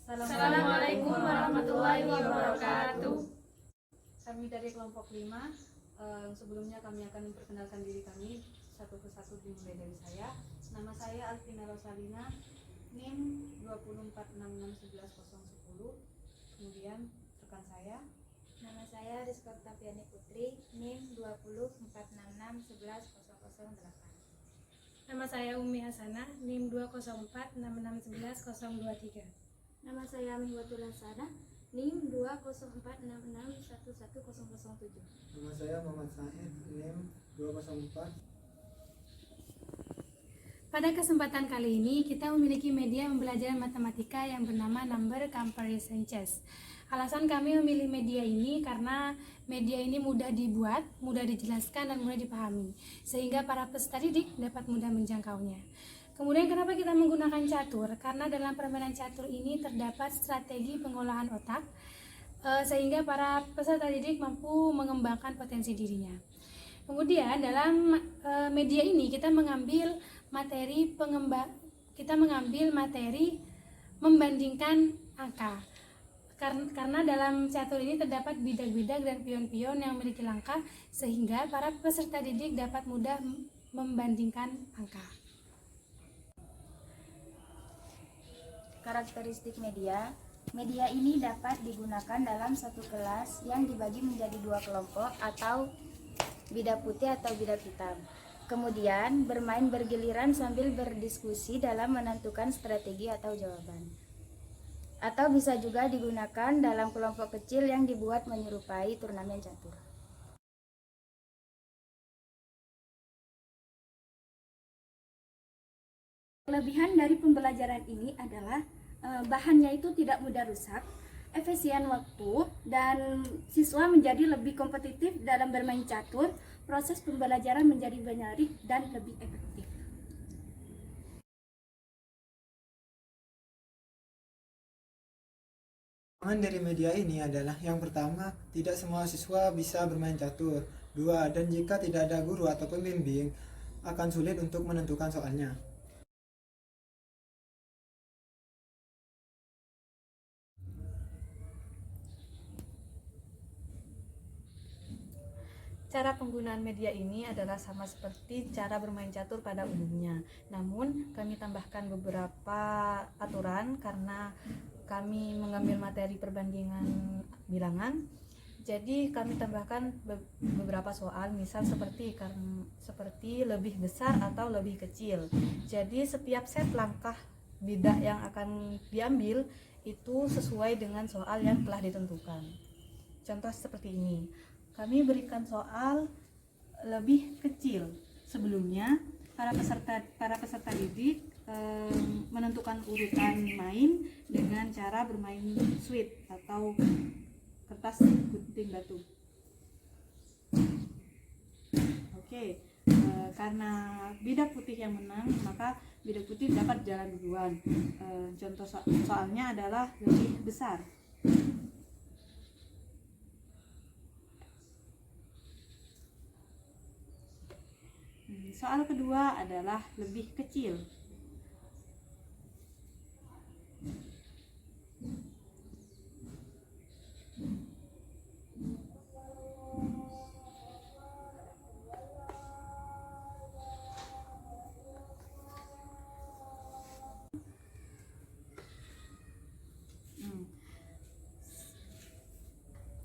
Assalamualaikum warahmatullahi wabarakatuh. Kami dari kelompok 5. Sebelumnya kami akan memperkenalkan diri kami satu persatu, dimulai dari saya. Nama saya Alvina Rosalina, NIM 246611010. Kemudian rekan saya. Nama saya Rizka Oktaviani Putri, NIM 20466110008. Nama saya Umi Hasanah, NIM 20466110023. Nama saya Mihwatul Hasanah, NIM 20466111007. Nama saya Muhammad Said, NIM 204. Pada kesempatan kali ini kita memiliki media pembelajaran matematika yang bernama Number Comparison Chess. Alasan kami memilih media ini karena media ini mudah dibuat, mudah dijelaskan, dan mudah dipahami, sehingga para peserta didik dapat mudah menjangkaunya. Kemudian kenapa kita menggunakan catur? Karena dalam permainan catur ini terdapat strategi pengolahan otak, sehingga para peserta didik mampu mengembangkan potensi dirinya. Kemudian dalam media ini kita mengambil materi membandingkan angka. Karena dalam catur ini terdapat bidak-bidak dan pion-pion yang memiliki langkah, sehingga para peserta didik dapat mudah membandingkan angka. Karakteristik media. Media ini dapat digunakan dalam satu kelas yang dibagi menjadi dua kelompok atau bidak putih atau bidak hitam. Kemudian bermain bergiliran sambil berdiskusi dalam menentukan strategi atau jawaban. Atau bisa juga digunakan dalam kelompok kecil yang dibuat menyerupai turnamen catur. Kelebihan dari pembelajaran ini adalah bahannya itu tidak mudah rusak, efisien waktu, dan siswa menjadi lebih kompetitif dalam bermain catur. Proses pembelajaran menjadi menarik dan lebih efektif. Kekurangan dari media ini adalah yang pertama, tidak semua siswa bisa bermain catur. Dua, dan jika tidak ada guru atau pembimbing, akan sulit untuk menentukan soalnya. Cara penggunaan media ini adalah sama seperti cara bermain catur pada umumnya. Namun kami tambahkan beberapa aturan karena kami mengambil materi perbandingan bilangan. Jadi kami tambahkan beberapa soal, misal seperti lebih besar atau lebih kecil. Jadi setiap set langkah bidak yang akan diambil itu sesuai dengan soal yang telah ditentukan. Contoh seperti ini. Kami berikan soal lebih kecil. Sebelumnya para peserta didik menentukan urutan main dengan cara bermain suit atau kertas gunting batu. Oke, karena bidak putih yang menang, maka bidak putih dapat jalan duluan. Contoh soalnya adalah lebih besar. Soal kedua adalah lebih kecil.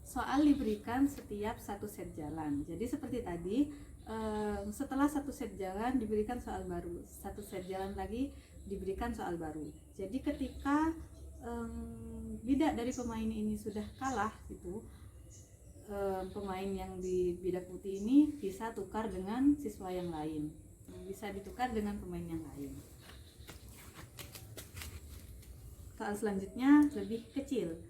Soal diberikan setiap satu set jalan. Jadi seperti tadi, setelah satu set jalan diberikan soal baru, satu set jalan lagi diberikan soal baru. Jadi ketika bidak dari pemain ini sudah kalah, itu pemain yang di bidak putih ini bisa tukar dengan siswa yang lain, bisa ditukar dengan pemain yang lain. Soal selanjutnya lebih kecil.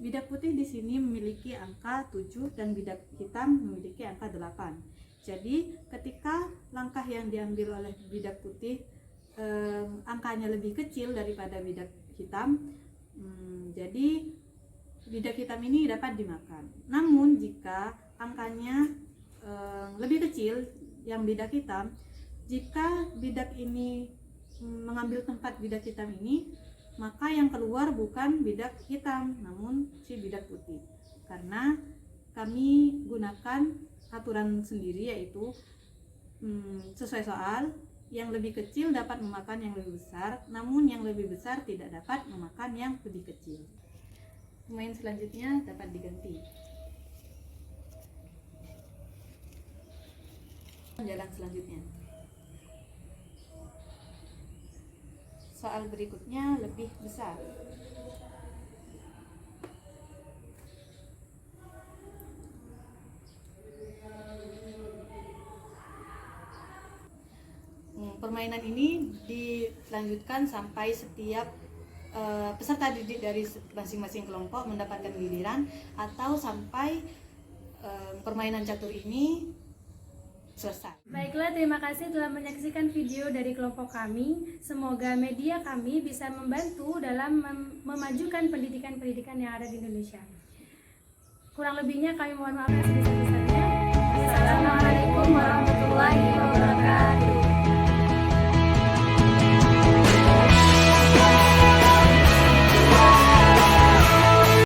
Bidak putih di sini memiliki angka 7 dan bidak hitam memiliki angka 8. Jadi ketika langkah yang diambil oleh bidak putih angkanya lebih kecil daripada bidak hitam, jadi bidak hitam ini dapat dimakan. Namun jika angkanya lebih kecil yang bidak hitam, jika bidak ini mengambil tempat bidak hitam ini, maka yang keluar bukan bidak hitam namun si bidak putih. Karena kami gunakan aturan sendiri, yaitu sesuai soal, yang lebih kecil dapat memakan yang lebih besar, namun yang lebih besar tidak dapat memakan yang lebih kecil. Pemain selanjutnya dapat diganti. Jalan selanjutnya. Soal berikutnya lebih besar. Permainan ini dilanjutkan sampai setiap peserta didik dari masing-masing kelompok mendapatkan giliran, atau sampai permainan catur ini selesai. Baiklah, terima kasih telah menyaksikan video dari kelompok kami. Semoga media kami bisa membantu dalam memajukan pendidikan-pendidikan yang ada di Indonesia. Kurang lebihnya kami mohon maaf yang sebesar-besarnya. Assalamualaikum warahmatullahi wabarakatuh.